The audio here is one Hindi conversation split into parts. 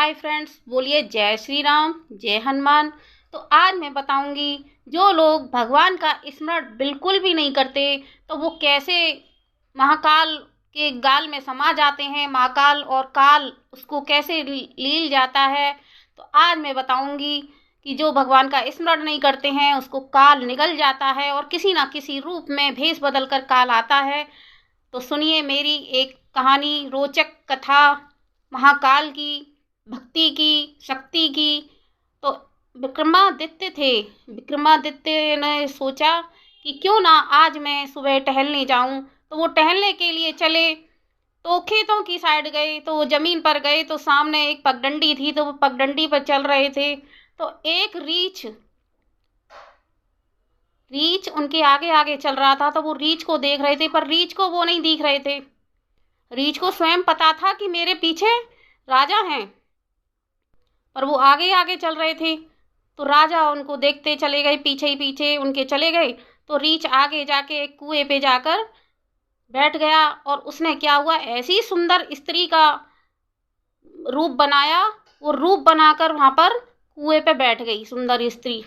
हाय फ्रेंड्स, बोलिए जय श्री राम, जय हनुमान। तो आज मैं बताऊंगी जो लोग भगवान का स्मरण बिल्कुल भी नहीं करते तो वो कैसे महाकाल के गाल में समा जाते हैं। महाकाल और काल उसको कैसे लील जाता है। तो आज मैं बताऊंगी कि जो भगवान का स्मरण नहीं करते हैं उसको काल निगल जाता है और किसी ना किसी रूप में भेष बदल कर काल आता है। तो सुनिए मेरी एक कहानी, रोचक कथा महाकाल की, भक्ति की, शक्ति की। तो विक्रमादित्य ने सोचा कि क्यों ना आज मैं सुबह टहलने जाऊं। तो वो टहलने के लिए चले तो खेतों की साइड गए, तो वो जमीन पर गए तो सामने एक पगडंडी थी, तो वो पगडंडी पर चल रहे थे तो एक रीछ उनके आगे आगे चल रहा था। तो वो रीछ को देख रहे थे पर रीछ को वो नहीं दिख रहे थे। रीछ को स्वयं पता था कि मेरे पीछे राजा हैं, पर वो आगे आगे चल रहे थे। तो राजा उनको देखते चले गए, पीछे ही पीछे उनके चले गए। तो रीछ आगे जाके एक कुएं पे जाकर बैठ गया और उसने क्या हुआ, ऐसी सुंदर स्त्री का रूप बनाया। वो रूप बनाकर वहां पर कुएं पे बैठ गई सुंदर स्त्री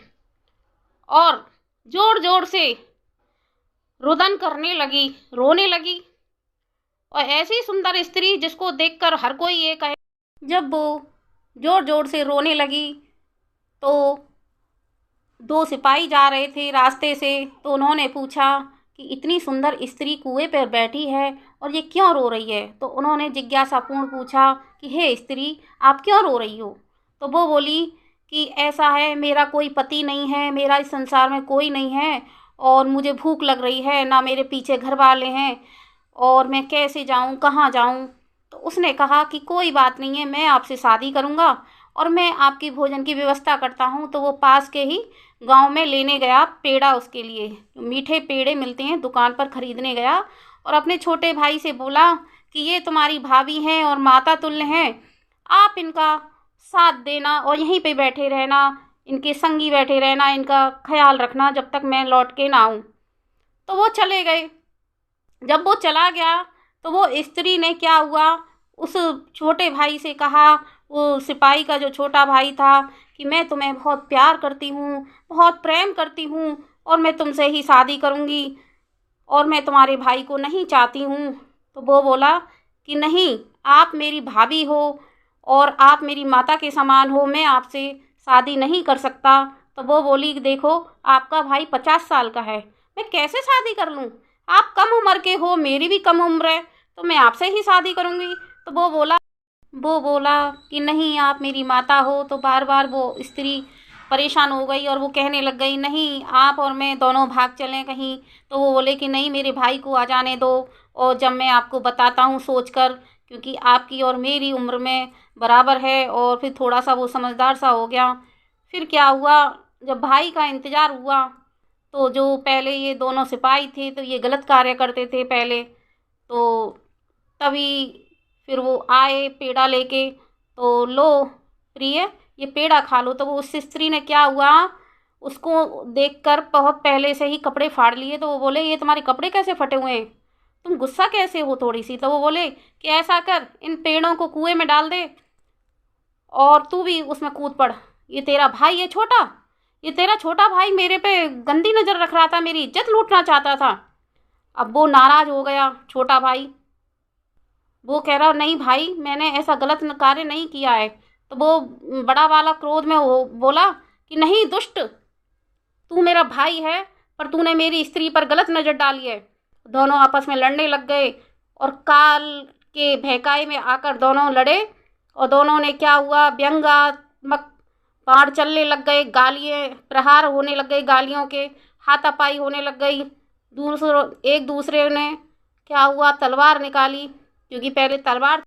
और जोर जोर से रुदन करने लगी, रोने लगी। और ऐसी सुंदर स्त्री जिसको देखकर हर कोई ये कहे। जब वो जोर जोर से रोने लगी तो दो सिपाही जा रहे थे रास्ते से, तो उन्होंने पूछा कि इतनी सुंदर स्त्री कुएं पर बैठी है और ये क्यों रो रही है। तो उन्होंने जिज्ञासापूर्ण पूछा कि हे स्त्री, आप क्यों रो रही हो। तो वो बोली कि ऐसा है, मेरा कोई पति नहीं है, मेरा इस संसार में कोई नहीं है और मुझे भूख लग रही है, ना मेरे पीछे घर वाले हैं और मैं कैसे जाऊं, कहाँ जाऊं। तो उसने कहा कि कोई बात नहीं है, मैं आपसे शादी करूंगा और मैं आपकी भोजन की व्यवस्था करता हूं। तो वो पास के ही गांव में लेने गया पेड़ा, उसके लिए मीठे पेड़े मिलते हैं दुकान पर, खरीदने गया और अपने छोटे भाई से बोला कि ये तुम्हारी भाभी हैं और माता तुल्य हैं, आप इनका साथ देना और यहीं पे बैठे रहना, इनके संगी बैठे रहना, इनका ख्याल रखना जब तक मैं लौट के ना आऊँ। तो वो चले गए। जब वो चला गया तो वो स्त्री ने क्या हुआ, उस छोटे भाई से कहा, वो सिपाही का जो छोटा भाई था, कि मैं तुम्हें बहुत प्यार करती हूँ, बहुत प्रेम करती हूँ और मैं तुमसे ही शादी करूँगी और मैं तुम्हारे भाई को नहीं चाहती हूँ। तो वो बोला कि नहीं, आप मेरी भाभी हो और आप मेरी माता के समान हो, मैं आपसे शादी नहीं कर सकता। तो वो बोली देखो, आपका भाई 50 साल का है, मैं कैसे शादी कर लूँ, आप कम उम्र के हो, मेरी भी कम उम्र है, तो मैं आपसे ही शादी करूँगी। तो वो बोला कि नहीं, आप मेरी माता हो। तो बार बार वो स्त्री परेशान हो गई और वो कहने लग गई नहीं, आप और मैं दोनों भाग चलें कहीं। तो वो बोले कि नहीं, मेरे भाई को आ जाने दो और जब मैं आपको बताता हूँ सोचकर, क्योंकि आपकी और मेरी उम्र में बराबर है। और फिर थोड़ा सा वो समझदार सा हो गया। फिर क्या हुआ, जब भाई का इंतज़ार हुआ तो जो पहले ये दोनों सिपाही थे तो ये गलत कार्य करते थे पहले, तो तभी फिर वो आए पेड़ा लेके। तो लो प्रिय, ये पेड़ा खा लो। तो वो उस स्त्री ने क्या हुआ, उसको देखकर बहुत पहले से ही कपड़े फाड़ लिए। तो वो बोले ये तुम्हारे कपड़े कैसे फटे हुए हैं, तुम गुस्सा कैसे हो थोड़ी सी। तो वो बोले कि ऐसा कर, इन पेड़ों को कुएं में डाल दे और तू भी उसमें कूद पड़। ये तेरा भाई है छोटा, ये तेरा छोटा भाई मेरे पे गंदी नज़र रख रहा था, मेरी इज्जत लूटना चाहता था। अब वो नाराज़ हो गया छोटा भाई, वो कह रहा नहीं भाई, मैंने ऐसा गलत कार्य नहीं किया है। तो वो बड़ा वाला क्रोध में वो बोला कि नहीं दुष्ट, तू मेरा भाई है पर तूने मेरी स्त्री पर गलत नज़र डाली है। दोनों आपस में लड़ने लग गए और काल के भहकाए में आकर दोनों लड़े और दोनों ने क्या हुआ, व्यंग्यात्मक बाण चलने लग गए, गालियाँ प्रहार होने लग गए, गालियों के हाथापाई होने लग गई। एक दूसरे ने क्या हुआ, तलवार निकाली, क्योंकि पहले तलवार।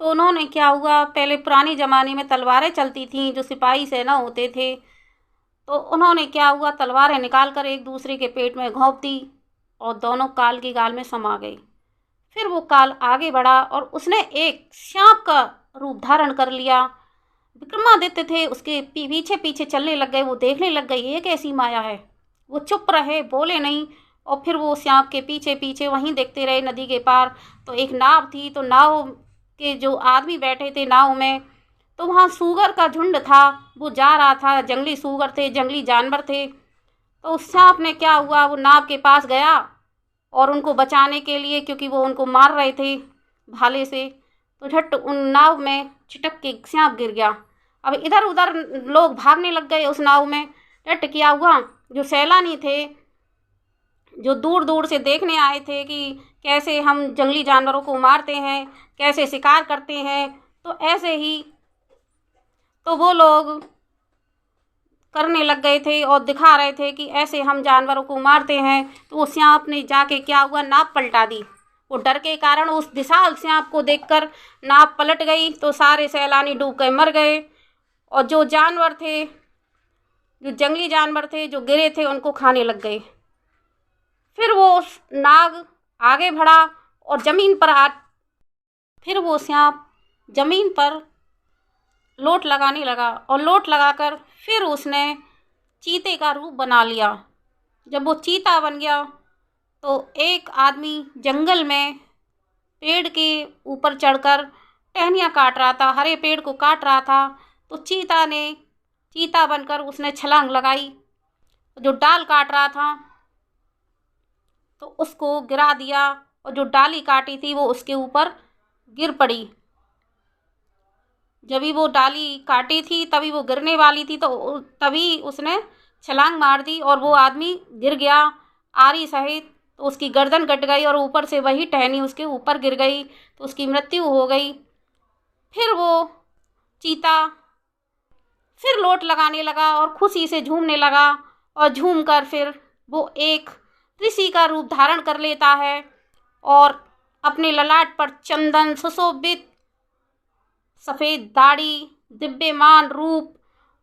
तो उन्होंने क्या हुआ, पहले पुराने ज़माने में तलवारें चलती थीं जो सिपाही सेना होते थे। तो उन्होंने क्या हुआ, तलवारें निकाल कर एक दूसरे के पेट में घोंप दी और दोनों काल की गाल में समा गई। फिर वो काल आगे बढ़ा और उसने एक सांप का रूप धारण कर लिया। विक्रमादित्य थे उसके पीछे पीछे चलने लग गए। वो देखने लग गए ये कैसी माया है, वो चुप रहे, बोले नहीं। और फिर वो सांप के पीछे पीछे वहीं देखते रहे। नदी के पार तो एक नाव थी, तो नाव के जो आदमी बैठे थे नाव में, तो वहाँ सूगर का झुंड था, वो जा रहा था, जंगली सूगर थे, जंगली जानवर थे। तो उस सांप ने क्या हुआ, वो नाव के पास गया और उनको बचाने के लिए, क्योंकि वो उनको मार रहे थे भाले से, तो झट उन नाव में छिटक के सांप गिर गया। अब इधर उधर लोग भागने लग गए उस नाव में। झट क्या हुआ, जो सैलानी थे, जो दूर दूर से देखने आए थे कि कैसे हम जंगली जानवरों को मारते हैं, कैसे शिकार करते हैं, तो ऐसे ही तो वो लोग करने लग गए थे और दिखा रहे थे कि ऐसे हम जानवरों को मारते हैं। तो वो सांप ने जाके क्या हुआ, नाव पलटा दी। वो डर के कारण उस विशाल सांप को देखकर नाव पलट गई, तो सारे सैलानी डूब के मर गए। और जो जानवर थे, जो जंगली जानवर थे जो गिरे थे, उनको खाने लग गए। फिर वो नाग आगे बढ़ा और ज़मीन पर फिर वो सांप ज़मीन पर लोट लगाने लगा और लोट लगाकर फिर उसने चीते का रूप बना लिया। जब वो चीता बन गया तो एक आदमी जंगल में पेड़ के ऊपर चढ़कर टहनियाँ काट रहा था, हरे पेड़ को काट रहा था। तो चीता बनकर उसने छलांग लगाई, जो डाल काट रहा था तो उसको गिरा दिया, और जो डाली काटी थी वो उसके ऊपर गिर पड़ी। जब ही वो डाली काटी थी तभी वो गिरने वाली थी, तो तभी उसने छलांग मार दी और वो आदमी गिर गया आरी सहित। तो उसकी गर्दन कट गई और ऊपर से वही टहनी उसके ऊपर गिर गई, तो उसकी मृत्यु हो गई। फिर वो चीता फिर लोट लगाने लगा और खुशी से झूमने लगा, और झूमकर फिर वो एक ऋषि का रूप धारण कर लेता है और अपने ललाट पर चंदन सुशोभित सफ़ेद दाढ़ी, दिव्यमान रूप,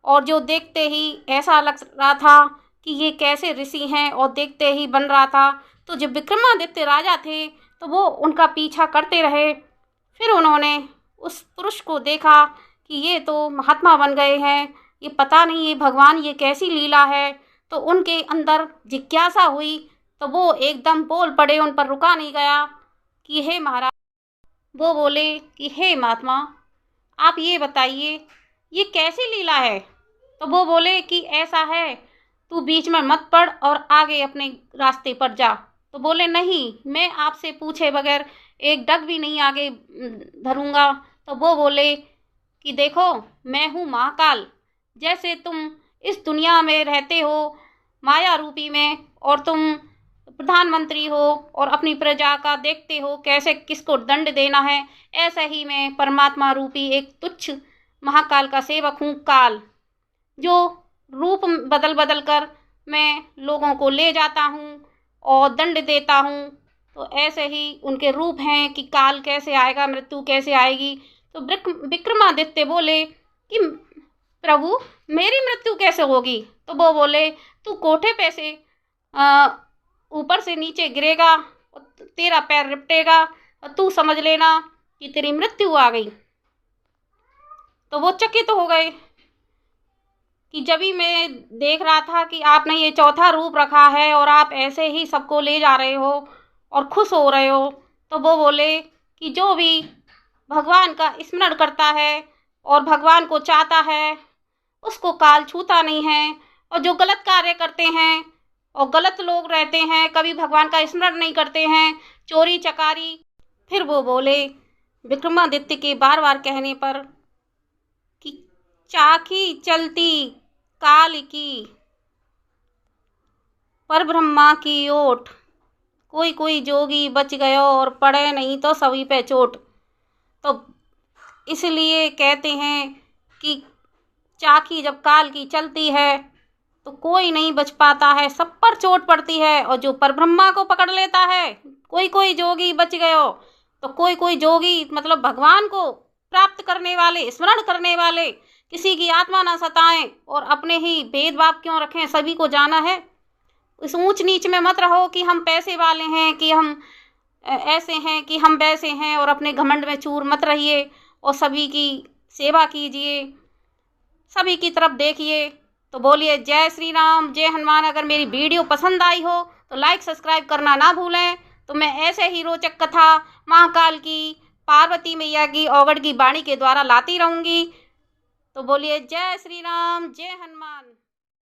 और जो देखते ही ऐसा लग रहा था कि ये कैसे ऋषि हैं, और देखते ही बन रहा था। तो जो विक्रमादित्य राजा थे तो वो उनका पीछा करते रहे। फिर उन्होंने उस पुरुष को देखा कि ये तो महात्मा बन गए हैं, ये पता नहीं ये भगवान ये कैसी लीला है। तो उनके अंदर जिज्ञासा हुई, तो वो एकदम बोल पड़े, उन पर रुका नहीं गया कि हे महाराज, वो बोले कि हे महात्मा, आप ये बताइए ये कैसी लीला है। तो वो बोले कि ऐसा है, तू बीच में मत पड़ और आगे अपने रास्ते पर जा। तो बोले नहीं, मैं आपसे पूछे बगैर एक डग भी नहीं आगे धरूंगा। तो वो बोले कि देखो, मैं हूँ महाकाल, जैसे तुम इस दुनिया में रहते हो माया रूपी में, और तुम प्रधानमंत्री हो और अपनी प्रजा का देखते हो कैसे किसको दंड देना है, ऐसा ही मैं परमात्मा रूपी एक तुच्छ महाकाल का सेवक हूँ काल, जो रूप बदल बदल कर मैं लोगों को ले जाता हूँ और दंड देता हूँ। तो ऐसे ही उनके रूप हैं कि काल कैसे आएगा, मृत्यु कैसे आएगी। तो विक्रमादित्य बोले कि प्रभु, मेरी मृत्यु कैसे होगी। तो वो बोले तू कोठे पे से ऊपर से नीचे गिरेगा, तेरा पैर रिपटेगा, और तू समझ लेना कि तेरी मृत्यु आ गई। तो वो चकित तो हो गए कि जब ही मैं देख रहा था कि आपने ये चौथा रूप रखा है और आप ऐसे ही सबको ले जा रहे हो और खुश हो रहे हो। तो वो बोले कि जो भी भगवान का स्मरण करता है और भगवान को चाहता है उसको काल छूता नहीं है, और जो गलत कार्य करते हैं और गलत लोग रहते हैं, कभी भगवान का स्मरण नहीं करते हैं, चोरी चकारी। फिर वो बोले विक्रमादित्य के बार बार कहने पर कि चाकी चलती काल की, पर ब्रह्मा की ओट, कोई कोई जोगी बच गयो और पड़े नहीं तो सभी पे चोट। तो इसलिए कहते हैं कि चाकी जब काल की चलती है तो कोई नहीं बच पाता है, सब पर चोट पड़ती है। और जो परब्रह्मा को पकड़ लेता है, कोई कोई जोगी बच गयो, तो कोई कोई जोगी मतलब भगवान को प्राप्त करने वाले, स्मरण करने वाले, किसी की आत्मा ना सताएं और अपने ही भेदभाव क्यों रखें, सभी को जाना है। इस ऊंच नीच में मत रहो कि हम पैसे वाले हैं, कि हम ऐसे हैं, कि हम वैसे हैं, और अपने घमंड में चूर मत रहिए और सभी की सेवा कीजिए, सभी की तरफ देखिए। तो बोलिए जय श्री राम, जय हनुमान। अगर मेरी वीडियो पसंद आई हो तो लाइक सब्सक्राइब करना ना भूलें। तो मैं ऐसे ही रोचक कथा महाकाल की, पार्वती मैया की, औगड़ की वाणी के द्वारा लाती रहूँगी। तो बोलिए जय श्री राम, जय हनुमान।